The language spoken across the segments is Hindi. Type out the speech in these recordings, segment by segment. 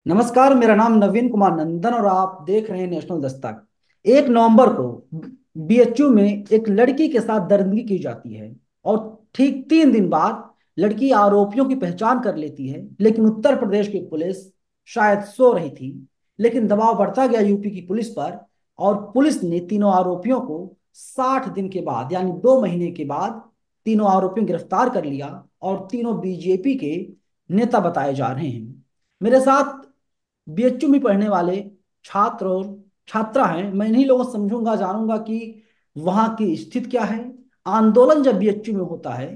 नमस्कार, मेरा नाम नवीन कुमार नंदन और आप देख रहे हैं नेशनल दस्तक। 1 नवंबर को बीएचयू में एक लड़की के साथ दरिंदगी की जाती है और ठीक 3 दिन बाद लड़की आरोपियों की पहचान कर लेती है। लेकिन उत्तर प्रदेश की पुलिस शायद सो रही थी, लेकिन दबाव बढ़ता गया यूपी की पुलिस पर और पुलिस ने तीनों आरोपियों को 60 दिन के बाद यानी 2 महीने के बाद तीनों आरोपियों को गिरफ्तार कर लिया और तीनों बीजेपी के नेता बताए जा रहे हैं। मेरे साथ बीएचयू में पढ़ने वाले छात्र और छात्रा हैं। मैं इन्हीं लोगों से समझूंगा, जानूंगा कि वहाँ की स्थिति क्या है। आंदोलन जब बीएचयू में होता है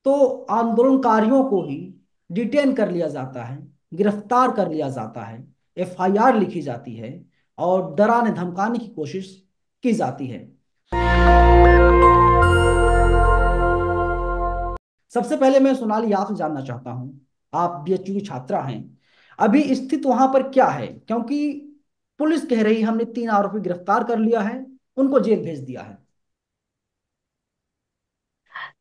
तो आंदोलनकारियों को ही डिटेन कर लिया जाता है, गिरफ्तार कर लिया जाता है, एफआईआर लिखी जाती है और डराने धमकाने की कोशिश की जाती है। सबसे पहले मैं सोनाली आपसे जानना चाहता हूं, आप बीएचयू की छात्रा हैं, अभी स्थिति वहां पर क्या है? क्योंकि पुलिस कह रही हमने 3 आरोपी गिरफ्तार कर लिया है, उनको जेल भेज दिया है।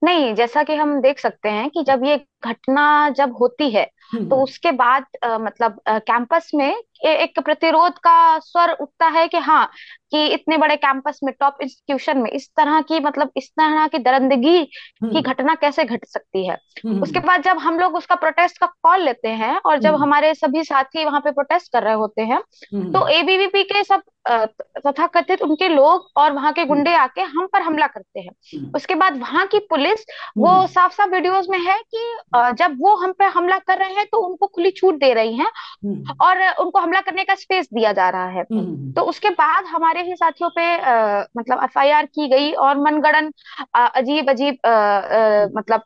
नहीं, जैसा कि हम देख सकते हैं कि जब ये घटना जब होती है तो हम्म। उसके बाद मतलब कैंपस में एक प्रतिरोध का स्वर उठता है कि हाँ, कि इतने बड़े कैंपस में टॉप इंस्टीट्यूशन में इस तरह की मतलब इस तरह की दरिंदगी की हम्म। घटना कैसे घट सकती है। उसके हम्म। बाद जब हम लोग उसका प्रोटेस्ट का कॉल लेते हैं और जब हम्म। हमारे सभी साथी वहां पे प्रोटेस्ट कर रहे होते हैं तो हम्म। एबीवीपी के सब तथाकथित उनके लोग और वहां के हम्म। गुंडे आके हम पर हमला करते हैं। हम्म। उसके बाद वहां की पुलिस, वो हम्म। साफ साफ वीडियोस में है कि जब वो हम पे हमला कर रहे हैं तो उनको खुली छूट दे रही हैं हम्म। और उनको हमला करने का स्पेस दिया जा रहा है। हम्म। तो उसके बाद हमारे ही साथियों पे मतलब एफआईआर की गई और मनगढ़ंत अजीब अजीब मतलब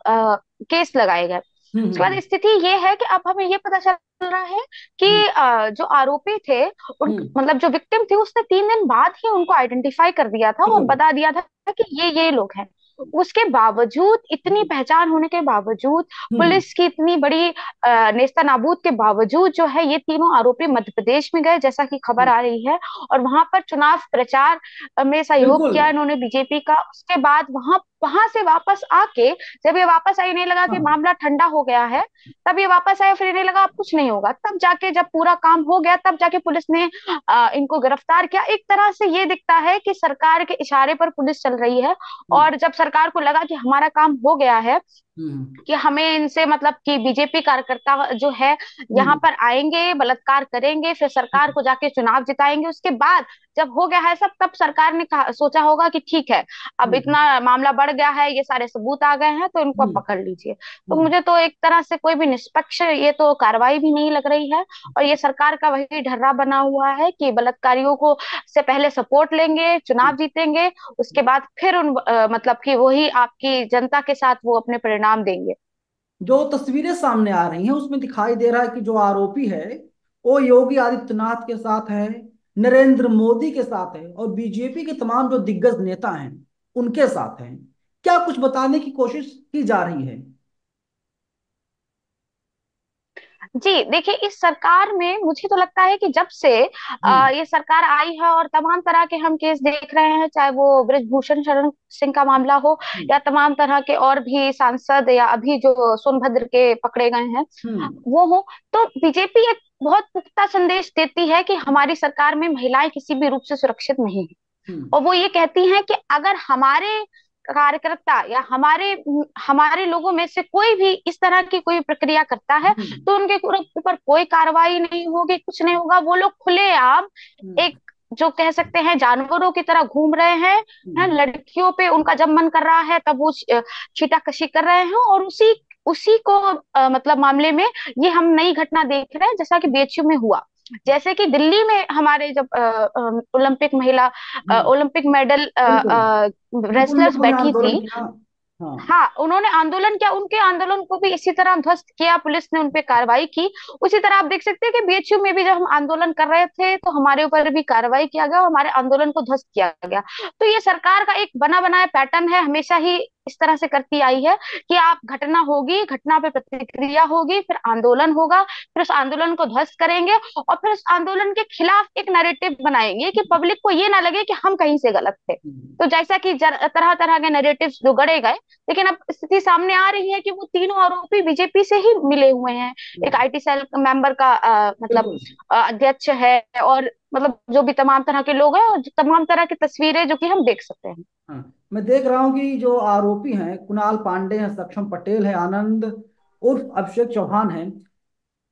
केस लगाए गए। उसके बाद हम्म। स्थिति ये है कि अब हमें ये पता चल रहा है कि हम्म। जो आरोपी थे उन हम्म। मतलब जो विक्टिम थी उसने 3 दिन बाद ही उनको आइडेंटिफाई कर दिया था और बिल्कुल। बता दिया था कि ये लोग हैं। उसके बावजूद, इतनी पहचान होने के बावजूद, हम्म। पुलिस की इतनी बड़ी नेस्ता नाबूद के बावजूद जो है ये तीनों आरोपी मध्य प्रदेश में गए, जैसा कि खबर हम्म। आ रही है। और वहां पर चुनाव प्रचार में सहयोग बिल्कुल। किया इन्होंने बीजेपी का। उसके बाद वहां वहां से वापस आके जब ये वापस आई, इन्हें लगा कि हाँ। मामला ठंडा हो गया है, तब ये वापस आए। फिर इन्हें लगा अब कुछ नहीं होगा, तब जाके जब पूरा काम हो गया तब जाके पुलिस ने इनको गिरफ्तार किया। एक तरह से ये दिखता है कि सरकार के इशारे पर पुलिस चल रही है। हम्म। और जब सरकार को लगा कि हमारा काम हो गया है, हम्म। कि हमें इनसे मतलब कि बीजेपी कार्यकर्ता जो है यहाँ हम्म। पर आएंगे, बलात्कार करेंगे, फिर सरकार को जाके चुनाव जिताएंगे, उसके बाद जब हो गया है सब, तब सरकार ने कहा, सोचा होगा कि ठीक है, अब हम्म। इतना मामला बढ़ गया है, ये सारे सबूत आ गए हैं, तो इनको अब हम्म। पकड़ लीजिए। तो हम्म। मुझे तो एक तरह से कोई भी निष्पक्ष ये तो कार्रवाई भी नहीं लग रही है। और ये सरकार का वही ढर्रा बना हुआ है कि बलात्कारियों को से पहले सपोर्ट लेंगे, चुनाव जीतेंगे, उसके बाद फिर उन मतलब कि वही आपकी जनता के साथ वो अपने परिणाम देंगे। जो तस्वीरें सामने आ रही हैं उसमें दिखाई दे रहा है कि जो आरोपी है वो योगी आदित्यनाथ के साथ है, नरेंद्र मोदी के साथ है और बीजेपी के तमाम जो दिग्गज नेता हैं उनके साथ हैं। क्या कुछ बताने की कोशिश की जा रही है? जी देखिए, इस सरकार में मुझे तो लगता है कि जब से हम्म। ये सरकार आई है और तमाम तरह के हम केस देख रहे हैं, चाहे वो ब्रिजभूषण शरण सिंह का मामला हो हम्म। या तमाम तरह के और भी सांसद या अभी जो सोनभद्र के पकड़े गए हैं हम्म। वो हो, तो बीजेपी एक बहुत पुख्ता संदेश देती है कि हमारी सरकार में महिलाएं किसी भी रूप से सुरक्षित नहीं है। हम्म। और वो ये कहती हैं कि अगर हमारे कार्यकर्ता या हमारे हमारे लोगों में से कोई भी इस तरह की कोई प्रक्रिया करता है हम्म। तो उनके ऊपर कोई कार्रवाई नहीं होगी, कुछ नहीं होगा। वो लोग खुलेआम हम्म। एक जो कह सकते हैं जानवरों की तरह घूम रहे हैं हम्म। लड़कियों पे उनका जब मन कर रहा है तब वो छीटाकशी कर रहे हैं। और उसी उसी को मतलब मामले में ये हम नई घटना देख रहे हैं, जैसा कि बीएचयू में हुआ। जैसे कि दिल्ली में हमारे जब ओलंपिक महिला हम्म। ओलंपिक मेडल बिल्कुल। बिल्कुल रेसलर्स लोगों ने बैठी आंदोलन थी। किया। हाँ। हाँ, उन्होंने आंदोलन किया, उनके आंदोलन को भी इसी तरह ध्वस्त किया, पुलिस ने उनपे कार्रवाई की। उसी तरह आप देख सकते हैं कि बीएचयू में भी जब हम आंदोलन कर रहे थे तो हमारे ऊपर भी कार्रवाई किया गया और हमारे आंदोलन को ध्वस्त किया गया। तो ये सरकार का एक बना बनाया पैटर्न है हमेशा ही इस तरह से करती आई है कि आप घटना होगी, घटना पे प्रतिक्रिया होगी, फिर आंदोलन होगा, फिर उस आंदोलन को ध्वस्त करेंगे और फिर उस आंदोलन के खिलाफ एक नैरेटिव बनाएंगे कि पब्लिक को ये ना लगे कि हम कहीं से गलत थे। हम्म, तो जैसा कि तरह तरह के नैरेटिव्स जो गढ़े गए, लेकिन अब स्थिति सामने आ रही है कि वो तीनों आरोपी बीजेपी से ही मिले हुए हैं। एक बिल्कुल आईटी सेल मेंबर का मतलब बिल्कुल। अध्यक्ष है, और मतलब जो भी तमाम तरह के लोग हैं, और तमाम तरह की तस्वीरें जो कि हम देख सकते हैं। हाँ, मैं देख रहा हूँ कि जो आरोपी हैं, कुणाल पांडे हैं, सक्षम पटेल है, आनंद उर्फ अभिषेक चौहान है।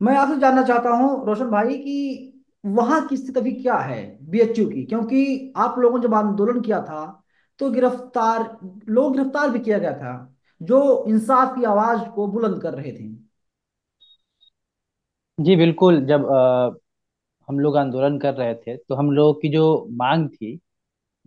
मैं आपसे जानना चाहता हूँ रोशन भाई कि वहां की स्थिति अभी क्या है बीएचयू की, क्योंकि आप लोगों ने जब आंदोलन किया था तो गिरफ्तार भी किया गया था जो इंसाफ की आवाज को बुलंद कर रहे थे। जी बिल्कुल। जब हम लोग आंदोलन कर रहे थे तो हम लोगों की जो मांग थी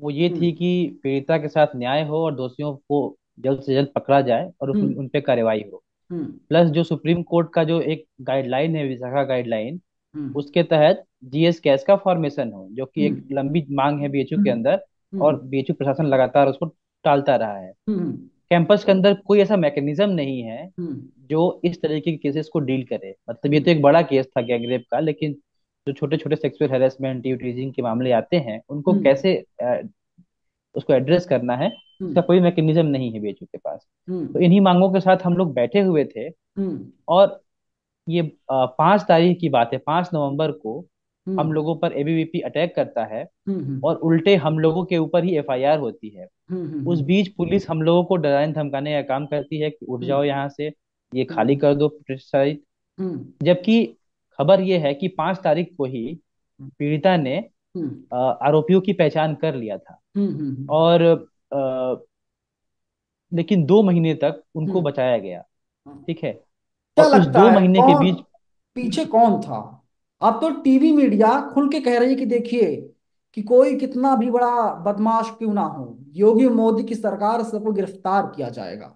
वो ये थी हम्म कि पीड़िता के साथ न्याय हो और दोषियों को जल्द से जल्द पकड़ा जाए और हम्म उन पे कार्रवाई हो। हम्म प्लस जो सुप्रीम कोर्ट का जो एक गाइडलाइन है, विशाखा गाइडलाइन, हम्म उसके तहत जीएस कैस का फॉर्मेशन हो, जो कि एक हम्म लंबी मांग है बीएचयू के हम्म अंदर। हम्म और बीएचयू प्रशासन लगातार उसको टालता रहा है। हम्म कैंपस के अंदर कोई ऐसा मैकेनिज्म नहीं है हम्म जो इस तरीके के केसेस को डील करे। मतलब ये हम्म तो एक बड़ा केस था गैंगरेप का, लेकिन जो छोटे छोटे सेक्सुअल हेरेसमेंट, टीजिंग के मामले आते हैं उनको हम्म कैसे उसको एड्रेस करना है, इसका हम्म कोई मैकेनिज्म नहीं है बीएचयू के पास। तो हम्म इन्हीं मांगों के साथ हम लोग बैठे हुए थे। हम्म और ये 5 तारीख की बात है, 5 नवंबर को हम हम्म लोगों पर एबीवीपी अटैक करता है हम्म और उल्टे हम लोगों के ऊपर ही एफआईआर होती है। उस हम्म बीच पुलिस हम लोगों को डराने धमकाने का काम करती है कि उठ हम्म जाओ यहाँ से, ये खाली हम्म कर दो प्रोटेस्ट साइट। हम्म जबकि खबर ये है कि 5 तारीख को ही पीड़िता ने हम्म आरोपियों की पहचान कर लिया था। हम्म और लेकिन 2 महीने तक उनको हम्म बचाया गया। ठीक है। क्या और उस लगता दो है महीने के कौन बीच पीछे कौन था? अब तो टीवी मीडिया खुल के कह रही है कि देखिए कि कोई कितना भी बड़ा बदमाश क्यों ना हो, योगी मोदी की सरकार सबको गिरफ्तार किया जाएगा।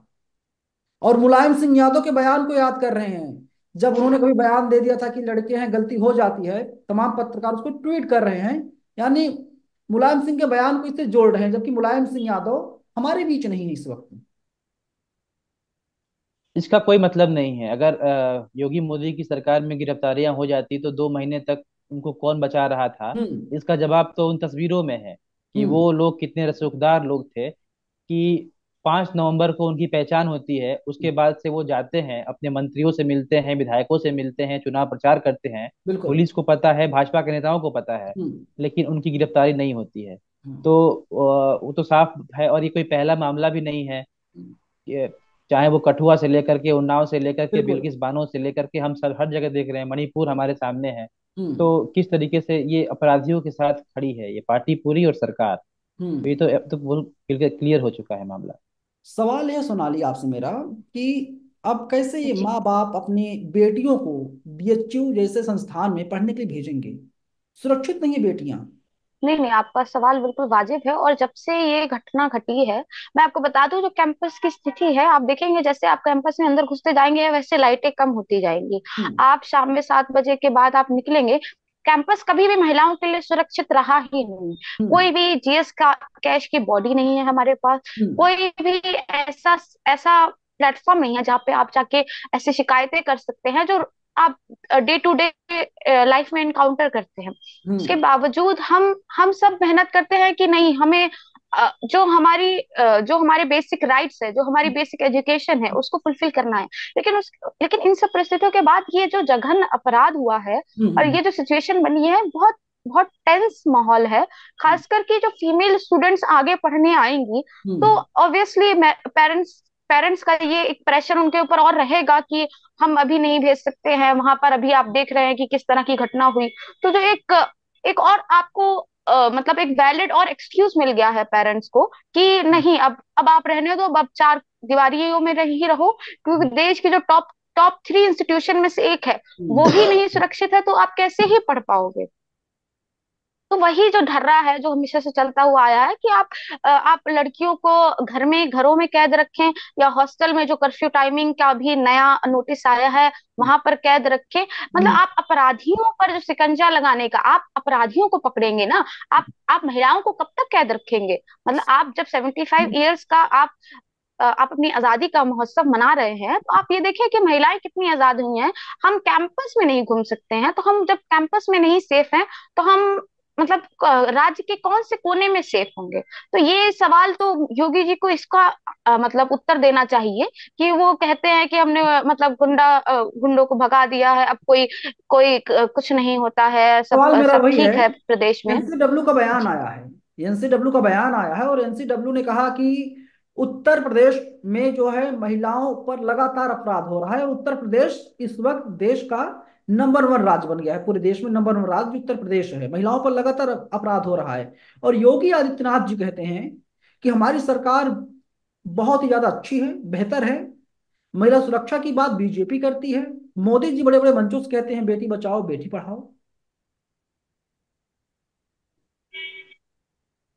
और मुलायम सिंह यादव के बयान को याद कर रहे हैं, जब उन्होंने कभी बयान दे दिया था कि लड़के हैं, गलती हो जाती है, तमाम पत्रकार उसको ट्वीट कर रहे हैं। यानी मुलायम सिंह के बयान को इससे जोड़ रहे हैं, जबकि मुलायम सिंह यादव हमारे बीच नहीं है इस वक्त। इसका कोई मतलब नहीं है। अगर योगी मोदी की सरकार में गिरफ्तारियां हो जाती तो 2 महीने तक उनको कौन बचा रहा था? हम्म इसका जवाब तो उन तस्वीरों में है कि हम्म वो लोग कितने रसूखदार लोग थे। कि 5 नवंबर को उनकी पहचान होती है, उसके बाद से वो जाते हैं, अपने मंत्रियों से मिलते हैं, विधायकों से मिलते हैं, चुनाव प्रचार करते हैं। बिल्कुल। पुलिस को पता है, भाजपा के नेताओं को पता है, हम्म लेकिन उनकी गिरफ्तारी नहीं होती है। हम्म तो वो तो साफ है। और ये कोई पहला मामला भी नहीं है। हम्म, ये चाहे वो कठुआ से लेकर के, उन्नाव से लेकर के, बिल्कुल। बिल्किस बानो से लेकर के, हम सब हर जगह देख रहे हैं, मणिपुर हमारे सामने है। हम्म तो किस तरीके से ये अपराधियों के साथ खड़ी है ये पार्टी पूरी और सरकार। तो ये हम्म तो अब तो क्लियर हो चुका है मामला। सवाल है सोनाली आपसे मेरा कि अब कैसे ये जी। माँ बाप अपनी बेटियों को बीएचयू जैसे संस्थान में पढ़ने के लिए भेजेंगे? सुरक्षित नहीं है बेटियां। नहीं नहीं, आपका सवाल बिल्कुल वाजिब है। और जब से ये घटना घटी है, मैं आपको बता दूं जो कैंपस की स्थिति है, आप देखेंगे जैसे आप कैंपस में अंदर घुसते जाएंगे वैसे लाइटें कम होती जाएंगी। हम्म आप शाम में 7 बजे के बाद आप निकलेंगे, कैंपस कभी भी महिलाओं के लिए सुरक्षित रहा ही नहीं। हम्म कोई भी जीएस का कैश की बॉडी नहीं है हमारे पास। हम्म कोई भी ऐसा ऐसा प्लेटफॉर्म नहीं है जहाँ पे आप जाके ऐसी शिकायतें कर सकते हैं जो आप डे टू डे लाइफ में इनकाउंटर करते हैं। उसके हम्म बावजूद हम सब मेहनत करते हैं कि नहीं, हमें जो हमारे बेसिक राइट्स है, जो हमारी बेसिक एजुकेशन है, उसको फुलफिल करना है। लेकिन इन सब परिस्थितियों के बाद ये जो जघन्य अपराध हुआ है और हम्म ये जो सिचुएशन बनी है, बहुत बहुत टेंस माहौल है। खासकर कि जो फीमेल स्टूडेंट्स आगे पढ़ने आएंगी, तो हम्म ऑब्वियसली पेरेंट्स पेरेंट्स का ये एक प्रेशर उनके ऊपर और रहेगा कि हम अभी नहीं भेज सकते हैं वहां पर। अभी आप देख रहे हैं कि किस तरह की घटना हुई। तो जो एक एक और आपको मतलब एक वैलिड और एक्सक्यूज मिल गया है पेरेंट्स को कि नहीं, अब आप रहने दो, अब चार दीवारियों में ही रहो, क्योंकि देश की जो टॉप टॉप 3 इंस्टीट्यूशन में से एक है, वो ही नहीं सुरक्षित है, तो आप कैसे ही पढ़ पाओगे? तो वही जो ढर्रा है जो हमेशा से चलता हुआ आया है कि आप लड़कियों को घरों में कैद रखें, या हॉस्टल में जो कर्फ्यू टाइमिंग का भी नया नोटिस आया है वहां पर कैद रखें। मतलब हम्म आप अपराधियों पर जो शिकंजा लगाने का, आप अपराधियों को पकड़ेंगे ना, आप महिलाओं को कब तक कैद रखेंगे? मतलब आप जब 75 ईयर्स का आप आप अपनी आजादी का महोत्सव मना रहे हैं, तो आप ये देखिए कि महिलाएं कितनी आजाद हुई हैं। हम कैंपस में नहीं घूम सकते हैं, तो हम जब कैंपस में नहीं सेफ हैं, तो हम मतलब राज्य के कौन से कोने में सेफ होंगे? तो ये सवाल तो योगी जी को इसका मतलब उत्तर देना चाहिए। कि वो कहते हैं कि हमने मतलब गुंडों को भगा दिया है, अब कोई कोई कुछ नहीं होता है, सब सवाल मेरा सब वही है। ठीक है प्रदेश में। एनसीडब्ल्यू का बयान आया है, एनसीडब्ल्यू का बयान आया है, और एनसीडब्ल्यू ने कहा कि उत्तर प्रदेश में जो है महिलाओं पर लगातार अपराध हो रहा है। उत्तर प्रदेश इस वक्त देश का नंबर 1 राज्य बन गया है। पूरे देश में नंबर 1 राज्य उत्तर प्रदेश है। महिलाओं पर लगातार अपराध हो रहा है। और योगी आदित्यनाथ जी कहते हैं कि हमारी सरकार बहुत ही ज्यादा अच्छी है, बेहतर है। महिला सुरक्षा की बात बीजेपी करती है। मोदी जी बड़े बड़े मंचों से कहते हैं बेटी बचाओ बेटी पढ़ाओ।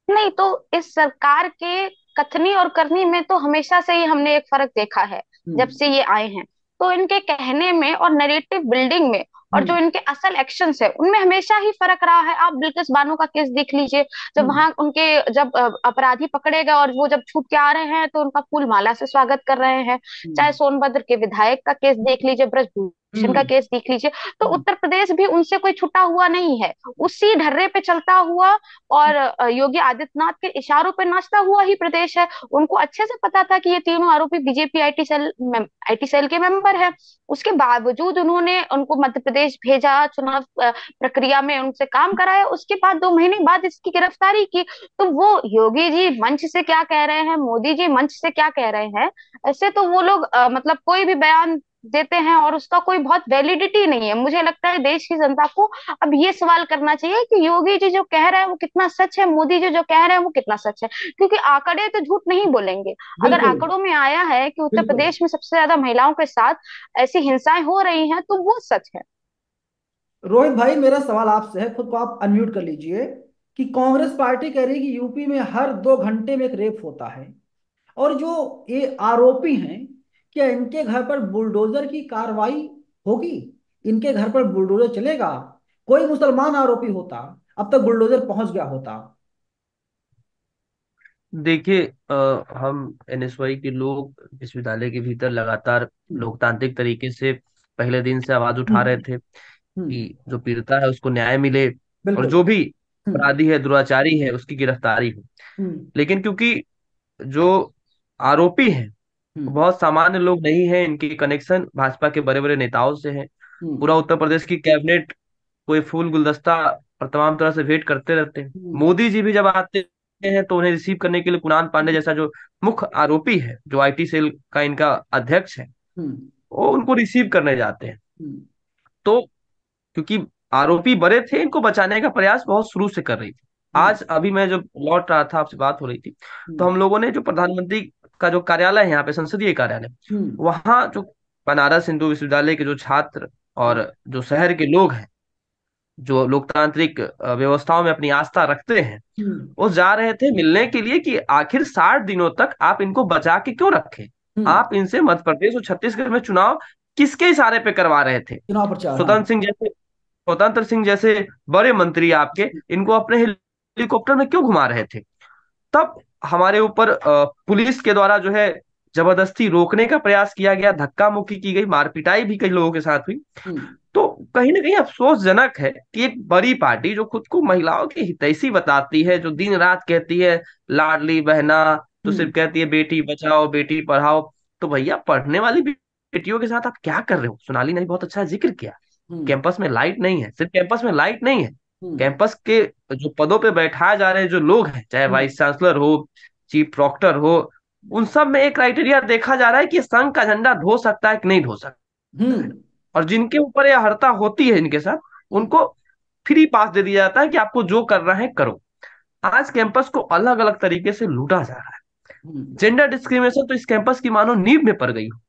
नहीं तो इस सरकार के कथनी और करनी में तो हमेशा से ही हमने एक फर्क देखा है। जब हम्म। से ये आए हैं, तो इनके कहने में और नरेटिव बिल्डिंग में और जो हम्म। इनके असल एक्शंस है उनमें हमेशा ही फर्क रहा है। आप बिल्किस बानो का केस देख लीजिए। जब हम्म। वहां उनके जब अपराधी पकड़े गए और वो जब छूट के आ रहे हैं, तो उनका फूल माला से स्वागत कर रहे हैं। चाहे हम्म। सोनभद्र के विधायक का केस देख लीजिए, ब्रजभूषण का हम्म। केस देख लीजिए। तो हम्म। उत्तर प्रदेश भी उनसे कोई छुटा हुआ नहीं है, उसी ढर्रे पे चलता हुआ और योगी आदित्यनाथ के इशारों पर नाचता हुआ ही प्रदेश है। उनको अच्छे से पता था कि ये तीनों आरोपी बीजेपी आईटी सेल के मेंबर है। उसके बावजूद उन्होंने उनको मध्य प्रदेश भेजा, चुनाव प्रक्रिया में उनसे काम कराया, उसके बाद 2 महीने बाद इसकी गिरफ्तारी की। तो वो योगी जी मंच से क्या कह रहे हैं, मोदी जी मंच से क्या कह रहे हैं, ऐसे तो वो लोग मतलब कोई भी बयान देते हैं और उसका कोई बहुत वैलिडिटी नहीं है। मुझे लगता है देश की जनता को अब ये सवाल करना चाहिए कि योगी जी जो कह रहे हैं वो कितना सच है, मोदी जी जो कह रहे हैं वो कितना सच है। क्योंकि आंकड़े तो झूठ नहीं बोलेंगे। अगर बिल्कुल। आंकड़ों में आया है कि उत्तर बिल्कुल। प्रदेश में सबसे ज्यादा महिलाओं के साथ ऐसी हिंसाएं हो रही हैं, तो वो सच है। रोहित भाई, मेरा सवाल आपसे है, खुद को आप अनम्यूट कर लीजिए। कि कांग्रेस पार्टी कह रही है कि यूपी में हर 2 घंटे में एक रेप होता है। और जो ये आरोपी हैं, क्या इनके घर पर बुलडोजर की कार्रवाई होगी? इनके घर पर बुलडोजर चलेगा? कोई मुसलमान आरोपी होता, अब तक बुलडोजर पहुंच गया होता। देखिए, हम एनएसवाई के लोग विश्वविद्यालय के भीतर लगातार हम्म। लोकतांत्रिक तरीके से पहले दिन से आवाज उठा रहे हम्म। थे हम्म। कि जो पीड़िता है उसको न्याय मिले, और बिल्कुल। जो भी हम्म। अपराधी है, दुराचारी है, उसकी गिरफ्तारी हो। हम्म। लेकिन क्योंकि जो आरोपी हैं वो हम्म। बहुत सामान्य लोग नहीं है, इनकी कनेक्शन भाजपा के बड़े बड़े नेताओं से है। हम्म। पूरा उत्तर प्रदेश की कैबिनेट कोई फूल गुलदस्ता और तमाम तरह से भेंट करते रहते हैं। हम्म। मोदी जी भी जब आते हैं तो उन्हें रिसीव करने के लिए कुणाल पांडे जैसा जो मुख्य आरोपी है, जो आईटी सेल का इनका अध्यक्ष है, हम्म। वो उनको रिसीव करने जाते हैं। हम्म। तो क्योंकि आरोपी बड़े थे, इनको बचाने का प्रयास बहुत शुरू से कर रही थी। हम्म। आज अभी मैं जब लौट रहा था, आपसे बात हो रही थी, तो हम्म। हम लोगों ने जो प्रधानमंत्री का जो कार्यालय है यहाँ पे, संसदीय कार्यालय, हम्म। वहाँ जो बनारस हिंदू विश्वविद्यालय के जो छात्र और जो शहर के लोग हैं, जो लोकतांत्रिक व्यवस्थाओं में अपनी आस्था रखते हैं, हम्म। वो जा रहे थे मिलने के लिए कि आखिर 60 दिनों तक आप इनको बचा के क्यों रखे। हम्म। आप इनसे मध्य प्रदेश और छत्तीसगढ़ में चुनाव किसके इशारे पे करवा रहे थे? चुनाव प्रचार, हाँ। स्वतंत्र सिंह जैसे स्वतंत्र सिंह जैसे बड़े मंत्री आपके, इनको अपने हेलीकॉप्टर में क्यों घुमा रहे थे? तब हमारे ऊपर पुलिस के द्वारा जो है जबरदस्ती रोकने का प्रयास किया गया, धक्का मुक्की की गई, मारपिटाई भी कई लोगों के साथ हुई। हम्म। तो कहीं ना कहीं अफसोसजनक है कि एक बड़ी पार्टी जो खुद को महिलाओं की हितैषी बताती है, जो दिन रात कहती है लाडली बहना, तो हम्म। सिर्फ कहती है बेटी बचाओ बेटी पढ़ाओ, तो भैया पढ़ने वाली बेटियों के साथ आप क्या कर रहे हो? सोनाली ने भी बहुत अच्छा जिक्र किया। हम्म। कैंपस में लाइट नहीं है, सिर्फ कैंपस में लाइट नहीं है, हम्म। कैंपस के जो पदों पे बैठाए जा रहे हैं जो लोग हैं, चाहे हम्म। वाइस चांसलर हो, चीफ प्रॉक्टर हो, उन सब में एक क्राइटेरिया देखा जा रहा है कि संघ का झंडा ढो सकता है कि नहीं ढो सकता है। हम्म। और जिनके ऊपर यह हड़ता होती है इनके साथ, हम्म। उनको फ्री पास दे दिया जाता है कि आपको जो करना है करो। आज कैंपस को अलग अलग तरीके से लूटा जा रहा है। हम्म। जेंडर डिस्क्रिमिनेशन तो इस कैंपस की मानो नींव में पड़ गई हो।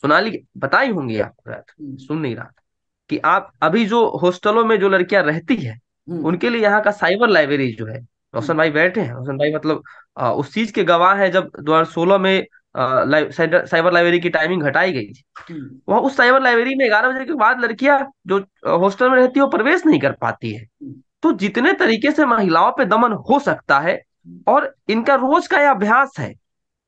सोनाली बताई होंगी आपको, शायद हम्म। सुन नहीं रहा था, कि आप अभी जो हॉस्टलों में जो लड़कियां रहती हैं, हम्म। उनके लिए यहाँ का साइबर लाइब्रेरी जो है, हम्म। रोशन भाई बैठे हैं, रोशन भाई मतलब उस चीज के गवाह है, जब 2016 में साइबर लाइब्रेरी की टाइमिंग घटाई गई थी, हम्म। वह उस साइबर लाइब्रेरी में 11 बजे के बाद लड़कियां जो हॉस्टल में रहती है वो प्रवेश नहीं कर पाती है। तो जितने तरीके से महिलाओं पे दमन हो सकता है, और इनका रोज का यह अभ्यास है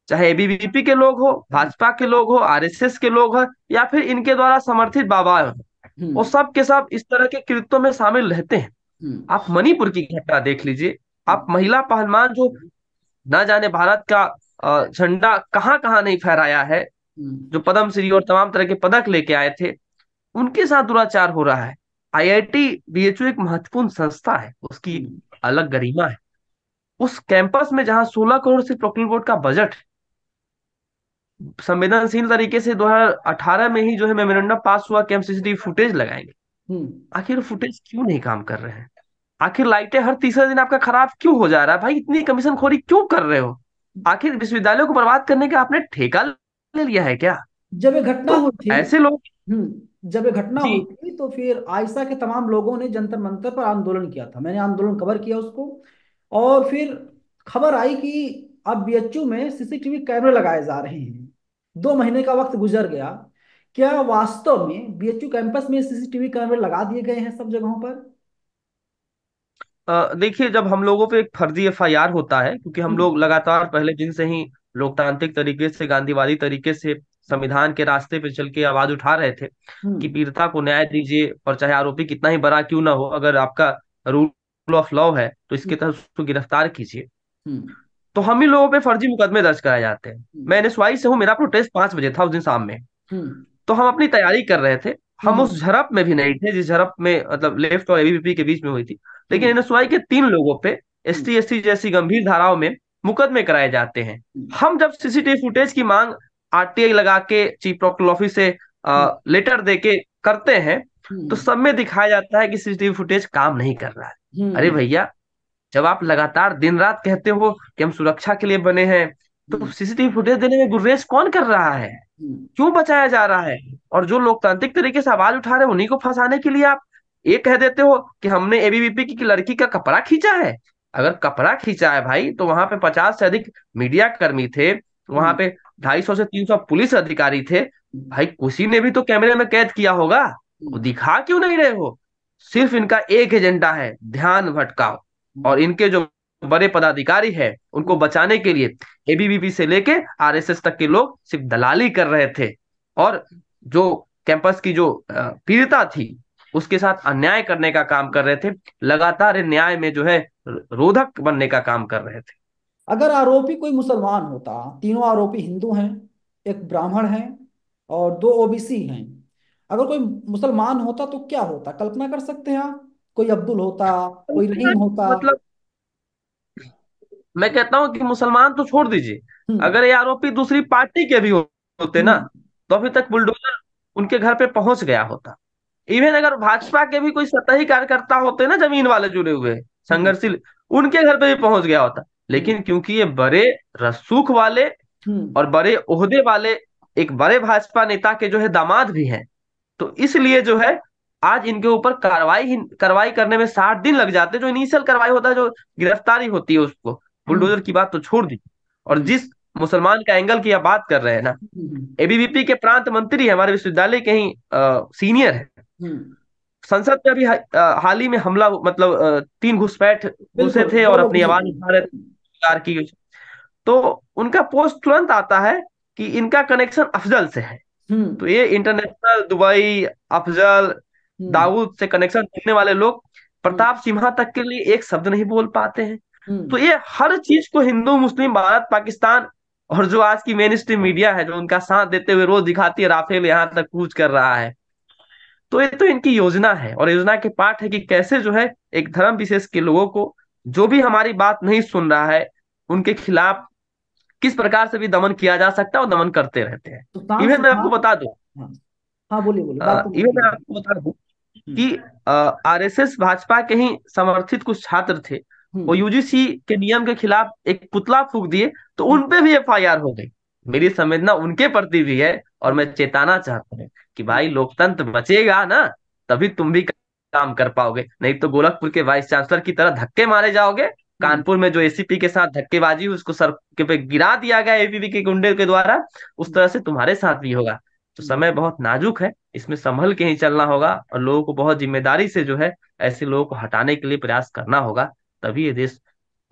चाहे एबीवीपी के लोग हो, भाजपा के लोग हो, आरएसएस के लोग हो, या फिर इनके द्वारा समर्थित बाबा हो, वो हम्म। सब के सब इस तरह के कृत्यों में शामिल रहते हैं। हम्म। आप मणिपुर की घटना देख लीजिए। आप हम्म। महिला पहलवान जो न जाने भारत का झंडा कहाँ कहाँ नहीं फहराया है, हम्म। जो पद्मश्री और तमाम तरह के पदक लेके आए थे, उनके साथ दुराचार हो रहा है। आईआईटी बीएचयू एक महत्वपूर्ण संस्था है, उसकी एक हम्म। अलग गरिमा है। उस कैंपस में जहां 16 करोड़ से प्रोक्योर बोर्ड का बजट है, संवेदनशील तरीके से 2018 में ही जो है मेमोरेंडम पास हुआ कि हम सीसीटीवी फुटेज लगाएंगे। हम्म। आखिर फुटेज क्यों नहीं काम कर रहे हैं? आखिर लाइटें हर तीसरे दिन आपका खराब क्यों हो जा रहा है? भाई इतनी कमीशन खोरी क्यों कर रहे हो? आखिर विश्वविद्यालयों को बर्बाद करने का आपने ठेका ले लिया है क्या? जब ये घटना तो हुई थी, ऐसे लोग। जब ये घटना जी। हुई थी तो फिर आयशा के तमाम लोगों ने जंतर मंतर पर आंदोलन किया था। मैंने आंदोलन कवर किया उसको। और फिर खबर आई कि अब बीएचयू में सीसीटीवी कैमरे लगाए जा रहे हैं। 2 महीने का वक्त गुजर गया। क्या वास्तव में बीएचयू कैंपस में सीसीटीवी कैमरे लगा दिए गए हैं सब जगहों पर? देखिए, जब हम लोगों पे एक फर्जी एफआईआर होता है, क्योंकि हम हम्म। लोग लगातार पहले दिन से ही लोकतांत्रिक तरीके से, गांधीवादी तरीके से संविधान के रास्ते पे चल के आवाज उठा रहे थे कि हम्म। पीड़िता को न्याय दीजिए, और चाहे आरोपी कितना ही बड़ा क्यों ना हो, अगर आपका रूल ऑफ लॉ है तो इसके हम्म। तहत उसको गिरफ्तार कीजिए। हम्म। तो हम ही लोगों पे फर्जी मुकदमे दर्ज कराए जाते हैं। मैं हम्म। एनएसवाई से हूँ, मेरा प्रोटेस्ट 5 बजे था उस दिन शाम में। हम्म। तो हम अपनी तैयारी कर रहे थे। हम हम्म। उस झड़प में भी नहीं थे जिस झड़प में मतलब लेफ्ट और एबीवीपी के बीच में हुई थी। लेकिन हम्म। एनएसवाई के 3 लोगों पे हम्म। एसटी एससी जैसी गंभीर धाराओं में मुकदमे कराए जाते हैं। हम्म। हम जब सीसीटीवी फुटेज की मांग आरटीआई लगा के चीफ प्रोक्टर ऑफिस से हम्म। लेटर दे के करते हैं, तो हम्म। सब में दिखाया जाता है कि सीसीटीवी फुटेज काम नहीं कर रहा है। अरे हम्म। भैया, जब आप लगातार दिन रात कहते हो कि हम सुरक्षा के लिए बने हैं, तो हम्म। सीसीटीवी फुटेज देने में गुरेज कौन कर रहा है? हम्म। क्यों बचाया जा रहा है? और जो लोकतांत्रिक तरीके से आवाज उठा रहे हैं, उन्हीं को फंसाने के लिए आप ये कह देते हो कि हमने एबीवीपी की लड़की का कपड़ा खींचा है। अगर कपड़ा खींचा है भाई, तो वहां पे 50 से अधिक मीडिया कर्मी थे, वहां हम्म। पे 250 से 300 पुलिस अधिकारी थे। भाई किसी ने भी तो कैमरे में कैद किया होगा। वो हम्म। दिखा क्यों नहीं रहे हो? सिर्फ इनका एक एजेंडा है, ध्यान भटकाओ। और इनके जो बड़े पदाधिकारी है, उनको हम्म। बचाने के लिए एबीवीपी से लेके आरएसएस तक के लोग सिर्फ दलाली कर रहे थे। और जो कैंपस की जो पीड़िता थी, उसके साथ अन्याय करने का काम कर रहे थे। लगातार ये न्याय में जो है रोधक बनने का काम कर रहे थे। अगर आरोपी कोई मुसलमान होता, तीनों आरोपी हिंदू हैं, एक ब्राह्मण है और 2 ओबीसी हैं। अगर कोई मुसलमान होता तो क्या होता, कल्पना कर सकते हैं आप? कोई अब्दुल होता, कोई रहीम होता। मतलब मैं कहता हूं कि मुसलमान तो छोड़ दीजिए, हम्म। अगर ये आरोपी दूसरी पार्टी के भी होते ना, हम्म। तो अभी तक बुलडोजर उनके घर पे पहुंच गया होता। इवन अगर भाजपा के भी कोई सतही कार्यकर्ता होते ना, जमीन वाले जुड़े हुए हम्म। संघर्षशील, उनके घर पे भी पहुंच गया होता। हम्म। लेकिन क्योंकि ये बड़े रसूख वाले हम्म। और बड़े ओहदे वाले एक बड़े भाजपा नेता के जो है दामाद भी हैं, तो इसलिए जो है आज इनके ऊपर कार्रवाई करने में 60 दिन लग जाते हैं। जो इनिशियल कार्रवाई होता है, जो गिरफ्तारी होती है उसको, हम्म। बुलडोजर की बात तो छोड़ दी। और हम्म। जिस मुसलमान का एंगल की आप बात कर रहे हैं ना, हम्म। एबीवीपी के प्रांत मंत्री है, हमारे विश्वविद्यालय के ही सीनियर है। हम्म। संसद में अभी हाल ही में हमला, मतलब 3 घुसपैठ घुसे बिल्कुल, थे दो और लोग अपनी घुसे आवाज थे। उठा रहे थे सरकार की। तो उनका पोस्ट तुरंत आता है कि इनका कनेक्शन अफजल से है। हम्म। तो ये इंटरनेशनल, दुबई, अफजल, हम्म। दाऊद से कनेक्शन रखने वाले लोग हम्म। प्रताप सिम्हा तक के लिए एक शब्द नहीं बोल पाते हैं। तो हम्म। ये हर चीज को हिंदू मुस्लिम भारत पाकिस्तान, और जो आज की मेन स्ट्रीम मीडिया है जो उनका साथ देते हुए रोज दिखाती है राफेल यहाँ तक कूच कर रहा है। तो ये तो इनकी योजना है, और योजना के पार्ट है कि कैसे जो है एक धर्म विशेष के लोगों को, जो भी हमारी बात नहीं सुन रहा है, उनके खिलाफ किस प्रकार से भी दमन किया जा सकता है, और दमन करते रहते हैं। सुल्तान इवन मैं आपको सिद्धांत। बता दूं, हाँ। हाँ, बोलिए बोलिए, बात को इवन मैं कीजिए। आपको बता दूं हम्म। कि आरएसएस भाजपा के ही समर्थित कुछ छात्र थे, वो हम्म। यूजीसी के नियम के खिलाफ एक पुतला फूंक दिए, तो हम्म। उन पे भी एफआईआर हो गई। मेरी संवेदना उनके प्रति भी है, और हम्म। मैं चेताना चाहता हूँ कि हम्म। भाई लोकतंत्र बचेगा ना, तभी तुम भी काम कर पाओगे। नहीं तो गोरखपुर के वाइस चांसलर की तरह धक्के मारे जाओगे। हम्म। कानपुर में जो एसीपी के साथ धक्केबाजी हुई, उसको सर के पे गिरा दिया गया एबीवी के गुंडे के द्वारा, उस तरह से तुम्हारे साथ भी होगा। तो हम्म। समय बहुत नाजुक है, इसमें संभल के ही चलना होगा, और लोगों को बहुत जिम्मेदारी से जो है ऐसे लोगों को हटाने के लिए प्रयास करना होगा। तभी ये देश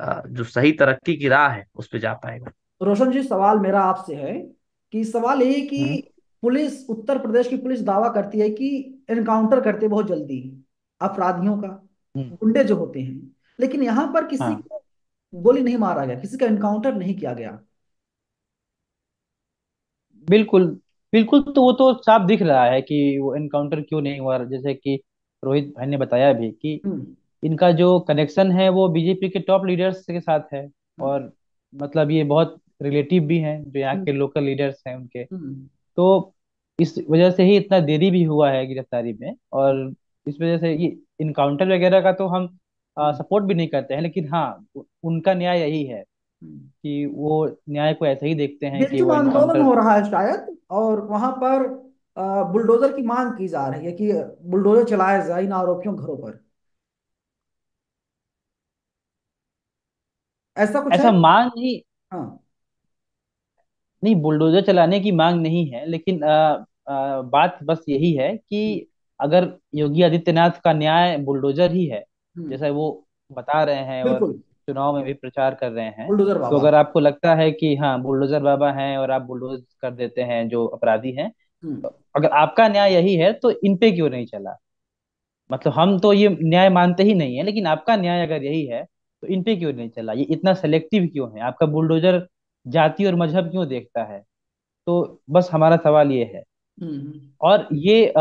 जो सही तरक्की की राह है उस पर जा पाएगा। रोशन जी, सवाल मेरा आपसे है कि सवाल ये है हम्म। कि पुलिस, उत्तर प्रदेश की पुलिस दावा करती है कि एनकाउंटर करते बहुत जल्दी अपराधियों का, हम्म। गुंडे जो होते हैं, लेकिन यहां पर किसी हाँ, को गोली नहीं मारा गया, किसी का एनकाउंटर नहीं किया गया। बिल्कुल। बिल्कुल, तो वो तो साफ दिख रहा है कि वो एनकाउंटर क्यों नहीं हुआ। जैसे कि रोहित भाई ने बताया भी कि हम्म। इनका जो कनेक्शन है वो बीजेपी के टॉप लीडर्स के साथ है। हम्म। और मतलब ये बहुत रिलेटिव भी हैं जो यहाँ हम्म। के लोकल लीडर्स हैं उनके। हम्म। तो इस वजह से ही इतना देरी भी हुआ है गिरफ्तारी में। और इस वजह से ये इनकाउंटर वगैरह का तो हम हम्म। सपोर्ट भी नहीं करते हैं, लेकिन हाँ, उनका न्याय यही है हम्म। कि वो न्याय को ऐसे ही देखते हैं कि बीएचयू में वो आंदोलन इनकाउंटर। हो रहा है शायद, और वहां पर बुलडोजर की मांग की जा रही है कि बुलडोजर चलाया जाए इन आरोपियों के घरों पर। ऐसा कुछ है? ऐसा मांग नहीं। हाँ। नहीं, बुलडोजर चलाने की मांग नहीं है, लेकिन बात बस यही है हम्म। कि अगर योगी आदित्यनाथ का न्याय बुलडोजर ही है, हम्म। जैसा वो बता रहे हैं और बिल्कुल। चुनाव में भी प्रचार कर रहे हैं, बुलडोजर तो बाबा। अगर आपको लगता है कि हाँ बुलडोजर बाबा हैं और आप बुलडोज कर देते हैं जो अपराधी हैं, हम्म। तो अगर आपका न्याय यही है तो इन पे क्यों नहीं चला। मतलब हम तो ये न्याय मानते ही नहीं है, लेकिन आपका न्याय अगर यही है तो इन पे क्यों नहीं चला। ये इतना सेलेक्टिव क्यों है आपका बुलडोजर, जाति और मजहब क्यों देखता है। तो बस हमारा सवाल ये है। हम्म। और ये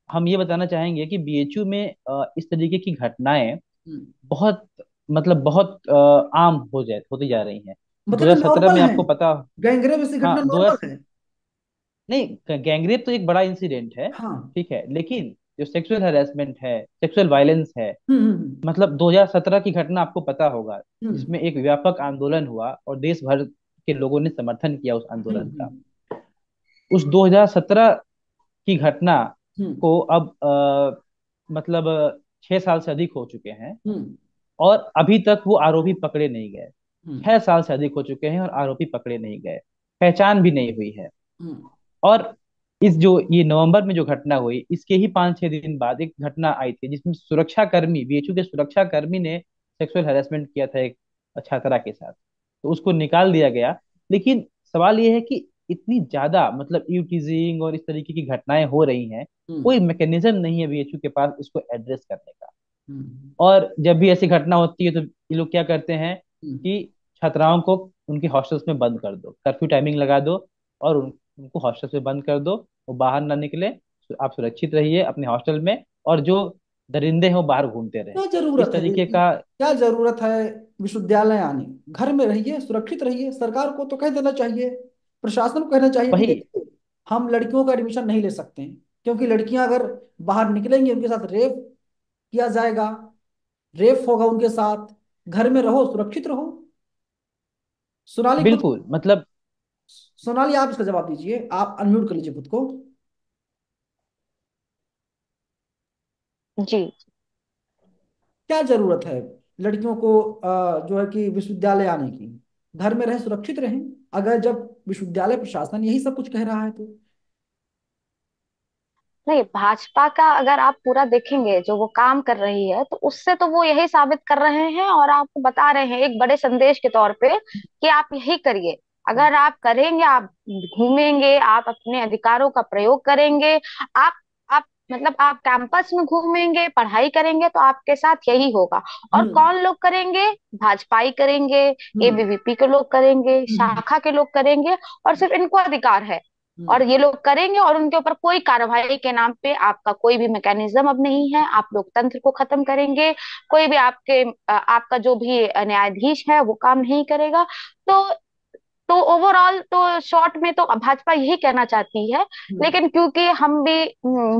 हम ये बताना चाहेंगे कि बीएचयू में इस तरीके की घटनाएं हम्म। बहुत, मतलब बहुत आम होती जा रही हैं। मतलब 2017 नॉर्मल में है? आपको पता। गैंगरेप ऐसी हाँ, घटना दो नॉर्मल है? नहीं, गैंगरेप तो एक बड़ा इंसिडेंट है, हाँ। ठीक है, लेकिन जो सेक्सुअल हैरेसमेंट है, सेक्सुअल वायलेंस है, हम्म। हम्म। मतलब 2017 की घटना आपको पता होगा, हम्म। जिसमें एक व्यापक आंदोलन हुआ और देश भर के लोगों ने समर्थन किया उस हम्म। आंदोलन का। हम्म। उस 2017 की घटना हम्म। को अब मतलब 6 साल से अधिक हो चुके हैं हम्म। और अभी तक वो आरोपी पकड़े नहीं गए। हम्म। 6 साल से अधिक हो चुके हैं और आरोपी पकड़े नहीं गए, पहचान भी नहीं हुई है। हम्म। और इस जो ये नवंबर में जो घटना हुई, इसके ही 5-6 दिन बाद एक घटना आई थी जिसमें सुरक्षा कर्मी, बीएचयू के सुरक्षा कर्मी ने सेक्सुअल हैरेसमेंट किया था एक छात्रा के साथ, तो उसको निकाल दिया गया। लेकिन सवाल ये है कि इतनी ज्यादा मतलब टीजिंग और इस तरीके की घटनाएं हो रही हैं, हम्म। कोई मैकेनिज्म नहीं है बीएचयू के पास इसको एड्रेस करने का। हम्म। और जब भी ऐसी घटना होती है तो ये लोग क्या करते हैं हम्म। कि छात्राओं को उनके हॉस्टल्स में बंद कर दो, कर्फ्यू टाइमिंग लगा दो और उनको हॉस्टल से बंद कर दो, वो बाहर ना निकले, आप सुरक्षित रहिए अपने हॉस्टल में, और जो दरिंदे हैं वो बाहर घूमते रहे। क्या इस जरूरत है तरीके का। क्या जरूरत है विश्वविद्यालय आने की? घर में रहिए, सुरक्षित रहिए। सरकार को तो कह देना चाहिए, प्रशासन को कहना चाहिए कि वही। देखिए, हम लड़कियों का एडमिशन नहीं ले सकते हैं, क्योंकि लड़कियां अगर बाहर निकलेंगी उनके साथ रेप किया जाएगा, रेप होगा उनके साथ। घर में रहो, सुरक्षित रहो। सोनाली खुद, बिल्कुल, मतलब सोनाली आप इसका जवाब दीजिए, आप अनम्यूट कर लीजिए खुद को। जी। क्या जरूरत है लड़कियों को जो है कि विश्वविद्यालय आने की? घर में रहें, सुरक्षित रहें। अगर जब विश्वविद्यालय प्रशासन यही सब कुछ कह रहा है तो। नहीं, भाजपा का अगर आप पूरा देखेंगे जो वो काम कर रही है, तो उससे तो वो यही साबित कर रहे हैं और आपको बता रहे हैं एक बड़े संदेश के तौर पे कि आप यही करिए। अगर आप करेंगे, आप घूमेंगे, आप अपने अधिकारों का प्रयोग करेंगे, आप मतलब आप कैंपस में घूमेंगे, पढ़ाई करेंगे, तो आपके साथ यही होगा। और हम्म। कौन लोग करेंगे? भाजपाई करेंगे, हम्म। एबीवीपी के लोग करेंगे, हम्म। शाखा के लोग करेंगे, और सिर्फ इनको अधिकार है। और हम्म। ये लोग करेंगे और उनके ऊपर कोई कार्रवाई के नाम पे आपका कोई भी मैकेनिज्म अब नहीं है। आप लोकतंत्र को खत्म करेंगे, कोई भी आपका जो भी न्यायाधीश है वो काम नहीं करेगा। तो तो ओवरऑल तो शॉर्ट में तो भाजपा यही कहना चाहती है। हम्म। लेकिन क्योंकि हम भी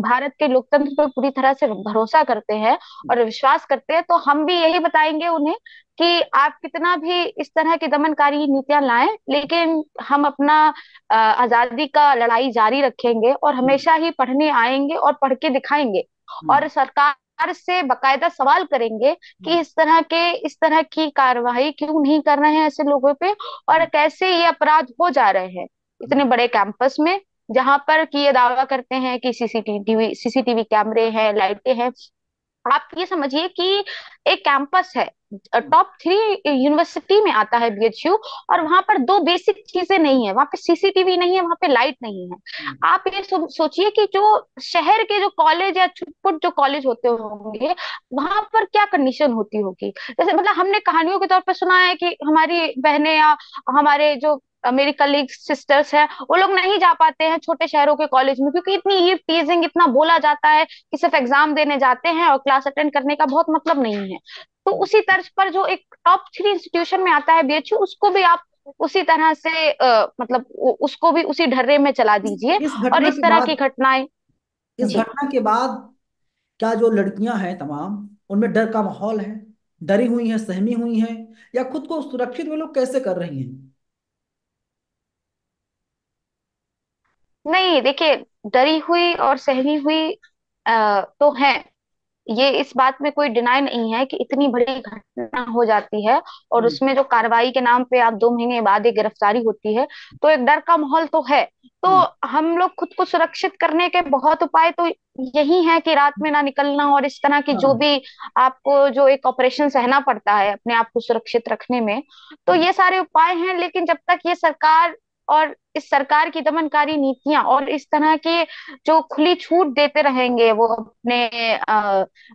भारत के लोकतंत्र पर पूरी तरह से भरोसा करते हैं और विश्वास करते हैं, तो हम भी यही बताएंगे उन्हें कि आप कितना भी इस तरह की दमनकारी नीतियां लाएं, लेकिन हम अपना आजादी का लड़ाई जारी रखेंगे और हम्म। हमेशा ही पढ़ने आएंगे और पढ़ के दिखाएंगे। हम्म। और सरकार से बकायदा सवाल करेंगे कि इस तरह की कार्रवाई क्यों नहीं कर रहे हैं ऐसे लोगों पे, और कैसे ये अपराध हो जा रहे हैं इतने बड़े कैंपस में, जहां पर कि ये दावा करते हैं कि सीसीटीवी कैमरे हैं, लाइटें हैं। आप ये समझिए कि एक कैंपस है टॉप 3 यूनिवर्सिटी में आता है बीएचयू, और वहां पर दो बेसिक चीजें नहीं है, वहां पे सीसीटीवी नहीं है, वहां पे लाइट नहीं है। आप ये सोचिए कि जो शहर के जो कॉलेज या छुटपुट जो कॉलेज होते होंगे, वहां पर क्या कंडीशन होती होगी। जैसे मतलब हमने कहानियों के तौर पर सुना है कि हमारी बहनें या हमारे जो मेरी कलीग सिस्टर्स हैं, वो लोग नहीं जा पाते हैं छोटे शहरों के कॉलेज में, क्योंकि इतनी ये टीजिंग, इतना बोला जाता है कि सिर्फ एग्जाम देने जाते हैं और क्लास अटेंड करने का बहुत मतलब नहीं है। तो उसी तर्ज पर जो एक टॉप 3 इंस्टीट्यूशन में आता है बीएचयू, उसको भी आप उसी तरह से मतलब उसको भी उसी ढर्रे में चला दीजिए, इस और घटना इस के तरह की बाद घटनाएं। इस जी घटना के बाद क्या जो लड़कियां हैं तमाम, उनमें डर का माहौल है? डरी हुई हैं, सहमी हुई हैं, या खुद को सुरक्षित वे लोग कैसे कर रही हैं? नहीं, देखिए, डरी हुई और सहमी हुई तो है, ये इस बात में कोई डिनाई नहीं है कि इतनी बड़ी घटना हो जाती है और हम्म। उसमें जो कार्रवाई के नाम पे आप 2 महीने बाद एक गिरफ्तारी होती है, तो एक डर का माहौल तो है। तो हम्म। हम लोग खुद को सुरक्षित करने के बहुत उपाय तो यही है कि रात में ना निकलना, और इस तरह की जो हाँ। भी आपको जो एक ऑपरेशन सहना पड़ता है अपने आप को सुरक्षित रखने में, तो ये सारे उपाय हैं। लेकिन जब तक ये सरकार और इस सरकार की दमनकारी नीतियां और इस तरह के जो खुली छूट देते रहेंगे वो अपने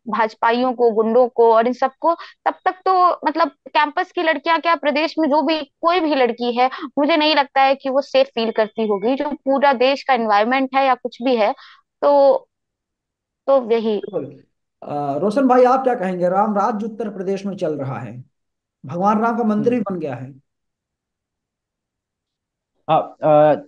भाजपाइयों को, गुंडों को और इन सबको, तब तक तो मतलब कैंपस की लड़कियां क्या, प्रदेश में जो भी कोई भी लड़की है, मुझे नहीं लगता है कि वो सेफ फील करती होगी। जो पूरा देश का एनवायरनमेंट है या कुछ भी है, तो यही। बिल्कुल। रोशन भाई, आप क्या कहेंगे? राम राज्य उत्तर प्रदेश में चल रहा है, भगवान राम का मंदिर भी हम्म। बन गया है। हाँ,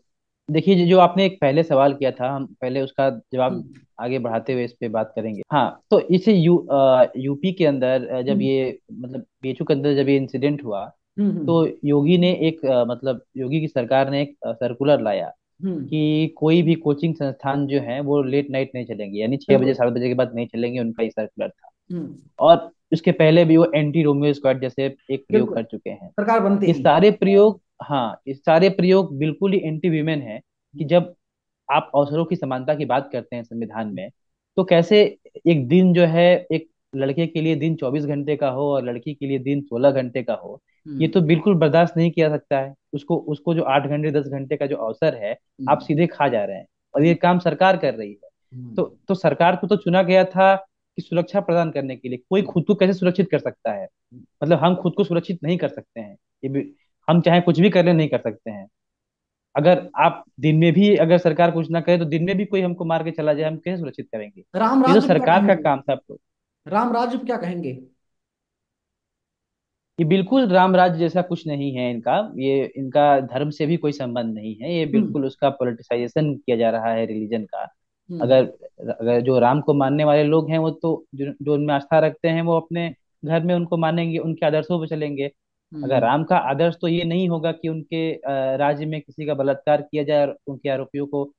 देखिए, जो आपने एक पहले सवाल किया था, हम पहले उसका जवाब हम्म। आगे बढ़ाते हुए इस पे बात करेंगे। हाँ, तो इस यूपी के अंदर जब हम्म। ये मतलब बीएचयू के अंदर जब ये इंसिडेंट हुआ, हम्म। तो योगी ने एक मतलब योगी की सरकार ने एक सर्कुलर लाया हम्म। कि कोई भी कोचिंग संस्थान जो है वो लेट नाइट नहीं चलेंगे, यानी 6 बजे बिल्कुल। 7 बजे के बाद नहीं चलेंगे, उनका ये सर्कुलर था। हम्म। और उसके पहले भी वो एंटी रोमियो स्क्वाड जैसे एक प्रयोग बिल्कुल, कर चुके हैं। सरकार बनते ये ही। सारे प्रयोग, हाँ, ये सारे प्रयोग बिल्कुल ही एंटी वीमेन है। कि जब आप अवसरों की समानता की बात करते हैं संविधान में, तो कैसे एक दिन जो है, एक लड़के के लिए दिन 24 घंटे का हो और लड़की के लिए दिन 16 घंटे का हो, ये हम्म। तो बिल्कुल बर्दाश्त नहीं किया सकता है। उसको उसको जो 8 घंटे 10 घंटे का जो अवसर है, आप हम्म। सीधे खा जा रहे हैं, और ये हम्म। काम सरकार कर रही है। हम्म। तो सरकार को तो चुना गया था कि सुरक्षा प्रदान करने के लिए। कोई खुद को कैसे सुरक्षित कर सकता है? मतलब हम खुद को सुरक्षित नहीं कर सकते हैं, ये भी, हम चाहे कुछ भी कर ले नहीं कर सकते हैं। अगर आप दिन में भी, अगर सरकार कुछ ना करे तो दिन में भी कोई हमको मार के चला जाए, हम कैसे सुरक्षित करेंगे? राम ये तो राज्य पे क्या सरकार का कहेंगे? काम था। तो राम राज्य पे क्या कहेंगे? ये बिल्कुल राम राज्य जैसा कुछ नहीं है इनका। ये इनका धर्म से भी कोई संबंध नहीं है, ये हम्म। बिल्कुल उसका पोलिटिसाइजेशन किया जा रहा है रिलीजन का। हम्म। अगर अगर जो राम को मानने वाले लोग हैं, वो तो जो उनमें आस्था रखते हैं, वो अपने घर में उनको मानेंगे, उनके आदर्शों पर चलेंगे। अगर हम्म। राम का आदर्श तो ये नहीं होगा कि उनके राज्य में किसी का बलात्कार किया जाए और उनके आरोपियों को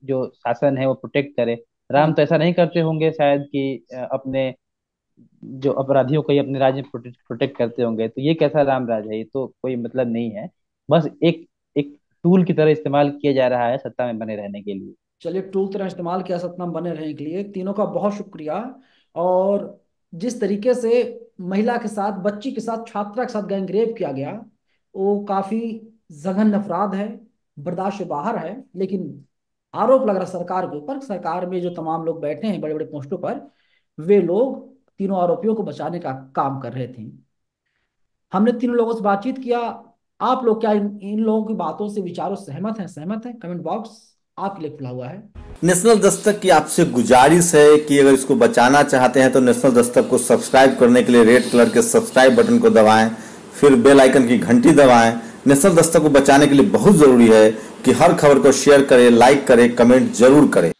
जो शासन है वो प्रोटेक्ट करे। राम हम्म। तो ऐसा नहीं करते होंगे शायद कि अपने जो अपराधियों को ही अपने राज्य में प्रोटेक्ट करते होंगे। तो ये कैसा राम राज है? ये तो कोई मतलब नहीं है। बस एक एक टूल की तरह इस्तेमाल किया जा रहा है सत्ता में बने रहने के लिए। चलिए, टूल तरह इस्तेमाल किया सतना बने रहने के लिए, तीनों का बहुत शुक्रिया। और जिस तरीके से महिला के साथ, बच्ची के साथ, छात्रा के साथ गैंगरेप किया गया, वो काफी जघन्य अपराध है, बर्दाश्त से बाहर है। लेकिन आरोप लग रहा सरकार के ऊपर, सरकार में जो तमाम लोग बैठे हैं बड़े बड़े पोस्टों पर, वे लोग तीनों आरोपियों को बचाने का काम कर रहे थे। हमने तीनों लोगों से बातचीत किया। आप लोग क्या इन लोगों की बातों से, विचारों से सहमत हैं? सहमत हैं? कमेंट बॉक्स आपके लिए खुला हुआ है। नेशनल दस्तक की आपसे गुजारिश है कि अगर इसको बचाना चाहते हैं तो नेशनल दस्तक को सब्सक्राइब करने के लिए रेड कलर के सब्सक्राइब बटन को दबाएं, फिर बेल आइकन की घंटी दबाएं। नेशनल दस्तक को बचाने के लिए बहुत जरूरी है कि हर खबर को शेयर करें, लाइक करें, कमेंट जरूर करें।